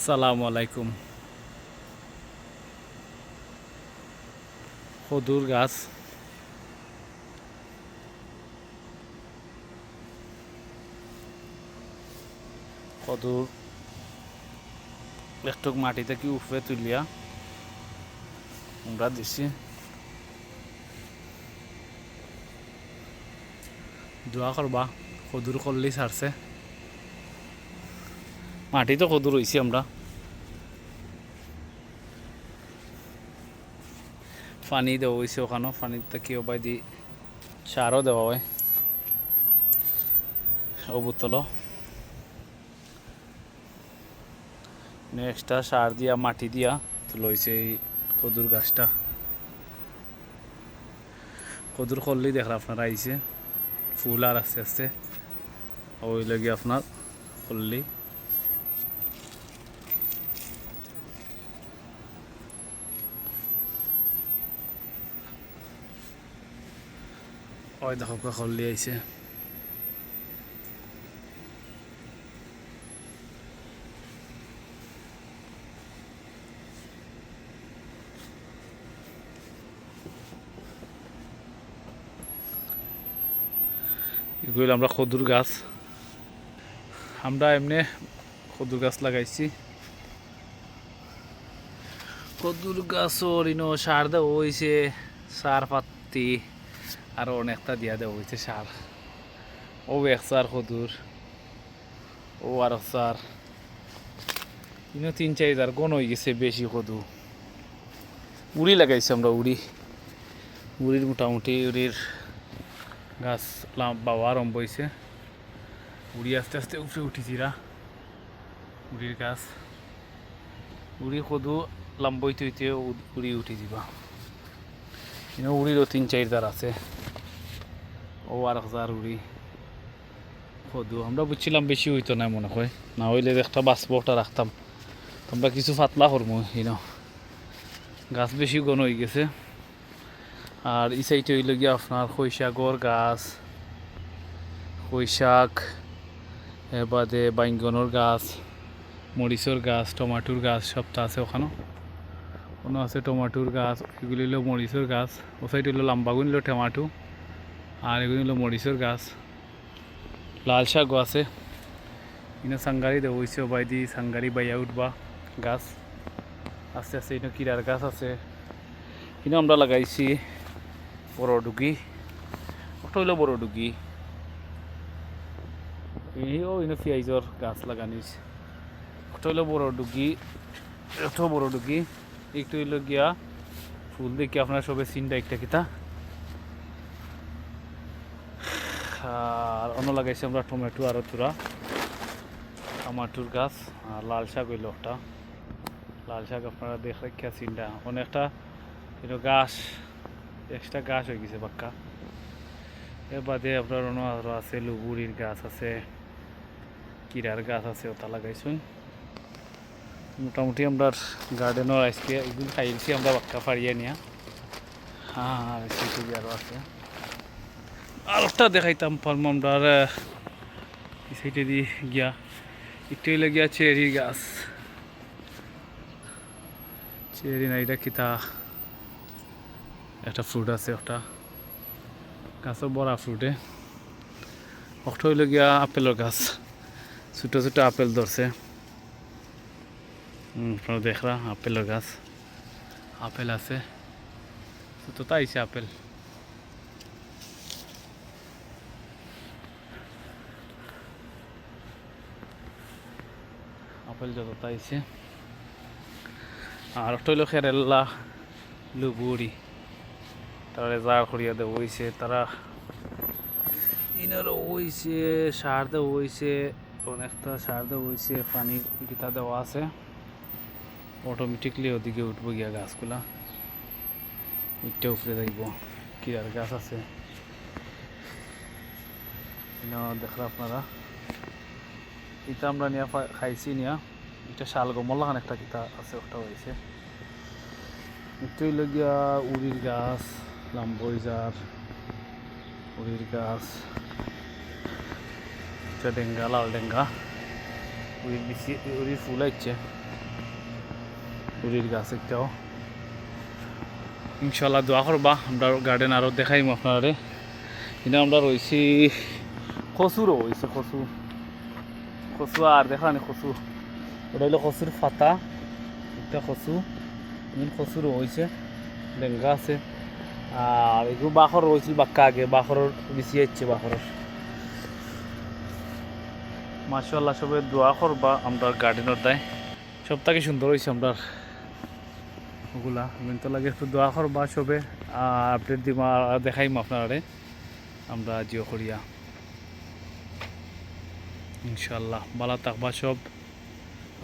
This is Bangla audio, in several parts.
সালামু আলাইকুম। কদুর গাছ, কদুর একটু মাটি থেকে উপরে তুলিয়া আমরা দিছি। দোয়া করবা, কদুর করলেই ছাড়ছে। মাটিতে কদুর হয়েছি আমরা। পানি দেওয়া হয়েছে ওখানেও, পানির থেকে ওবাই দি সারও দেওয়া হয় অবুতল। নেক্সটটা সার দিয়া মাটি দিয়া তুলে হয়েছে এই কদুর গাছটা। কদুর করলেই দেখরা আপনারা আইছে, ফুল আর আস্তে আস্তে ওই লাগে আপনার করলেই। ওই দেখো করলি আইছে। এগুলো আমরা কদুর গাছ, আমরা এমনি কদুর গাছ লাগাইছি। কদুর গাছর ইনো সার দেওয়া হয়েছে, সার পাতি আরও অনেকটা দিয়া দেওয়া হয়েছে সার। ও এক সার কদুর, ও আর সার ইনো ৩-৪ গণ হয়ে গেছে বেশি কদু। উড়ি লাগাইছি আমরা, উড়ির মোটামুটি উড়ির গাছ বাবা আরম্ভ হয়েছে। উড়ি আস্তে আস্তে উপরে উঠিছিরা উড়ির গাছ। উড়ি কদু লম্বা হইতে হইতে উড়ি উঠি দিবা। কিন্তু উড়িরও ৩-৪ আছে। ও আর হাজার উড়ি কদু আমরা বুঝছিলাম বেশি হইতো না মনে হয়, না হইলে একটা বাঁচবো ওটা রাখতাম। তোমরা কিছু ফাতলা করবো ইনো, গাছ বেশি ঘন হয়ে গেছে। আর এই সাইডে হইল গিয়ে আপনার খৈশাকর গাছ, খৈশাক, এর বাদে বাইঙ্গনের গাছ, মরিচের গাছ, টমাটোর গাছ সবটা আছে ওখানেও। কোনো আছে টমাটোর গাছ, এগুলি হলো মরিচের গাছ। ও সাইড হলো লম্বাগুন হলো টমাটো, আর এগুলি হলো মরিচের গাছ। লাল শাকও আছে। ইনো সাঙ্গারি দেওয়া হয়েছে, বাইদি সাঙ্গারি বাইয়া উঠবা গাছ আস্তে আস্তে। ইনো কিরার গাছ আছে। ইনো আমরা লাগাইছি বড় ডুগি, ওটা হইলো বড় ডুগি। ইও ইনো পেঁয়াজর গাছ লাগানিস, ওটা হইলো বড় ডুগি, এটাও বড় ডুগি। একটু হইলো গিয়া ফুল দেখি আপনার সবে সিনটা একটা কিতা। আর অন্য লাগাইছি আমরা টমেটো আর তুরা টমাটোর গাছ। আর লাল শাক হইল একটা, লাল শাক আপনারা দেখ রেখা সিনটা অনেকটা গাছ, এক্সট্রা গাছ হয়ে গেছে পাক্কা। এর বাদে আপনার অন্য আরও আছে, লুবুরির গাছ আছে, কিরার গাছ আছে, ওটা লাগাইছুন। মোটামুটি আমরা গার্ডেনের আজকে এগুলো খাইছি আমরা পাক্কা ফাড়িয়ে নিয়া। হ্যাঁ, আর সেটি আরও আছে। আর একটা দেখাইতাম পারম আমরা সাইডে দিয়ে গিয়া। একটু হইলে গিয়া চেরি গাছ, চেরি না এটা কিতা একটা ফ্রুট আছে, ওটা গাছও বড়া ফ্রুটে। ওটা হইলে গিয়া আপেলের গাছ, ছোটো ছোটো আপেল ধরছে। আপনারা দেখরা আপেলের গাছ, আপেল আছে ছোটো আইছে আপেল। আপেল যত আইছে। আর একটা হইলো কেরেলা, লুবুরি, তারা জার করিয়া দেওয়া হয়েছে। তারা ইনারও হয়েছে, সার দেওয়া হয়েছে, অনেকটা সার দেওয়া হয়েছে, পানি গীতা দেওয়া আছে। অটোমেটিকলি ওদিকে উঠবো গিয়া গাছগুলা, ইটটা উপরে যাইব। কিরার গাছ আছে দেখরা আপনারা। এটা আমরা নিয়ে খাইছি নিয়া, এটা শালগমল লাগান একটা কিতা আছে, ওটা হয়েছে। একটু হইল গিয়া উড়ির গাছ, লাম্বইজার উড়ির গাছ, এটা ডেঙ্গা, লাল ডেঙ্গা। উড়ির ফুল আইছে। কুড়ির গাছ একটাও ইনশাল্লাহ দোয়া করবা আমরা গার্ডেন আরও দেখাইম আপনারে কিন্তু আমরা রয়েছি কচুরও হয়েছে কচু কচু আর দেখানি কচু ওটা হইলো কচুর পাতা একটা কচু কচুরও হয়েছে লেঙ্গা আছে আর এগুলো বাখর রয়েছিল বাক্কা আগে বাখর বেশি যাচ্ছে বাখরের মাশাআল্লাহ সবে দোয়া করবা আমরা গার্ডেনের দায় সব থেকে সুন্দর হয়েছে আমরা ওগুলা তো লাগে একটু দোয়া করবা সবে আপডেট দিব দেখাইম আপনারে আমরা জিও করিয়া ইনশাআল্লাহ ভালো থাকবা সব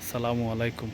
আসসালামু আলাইকুম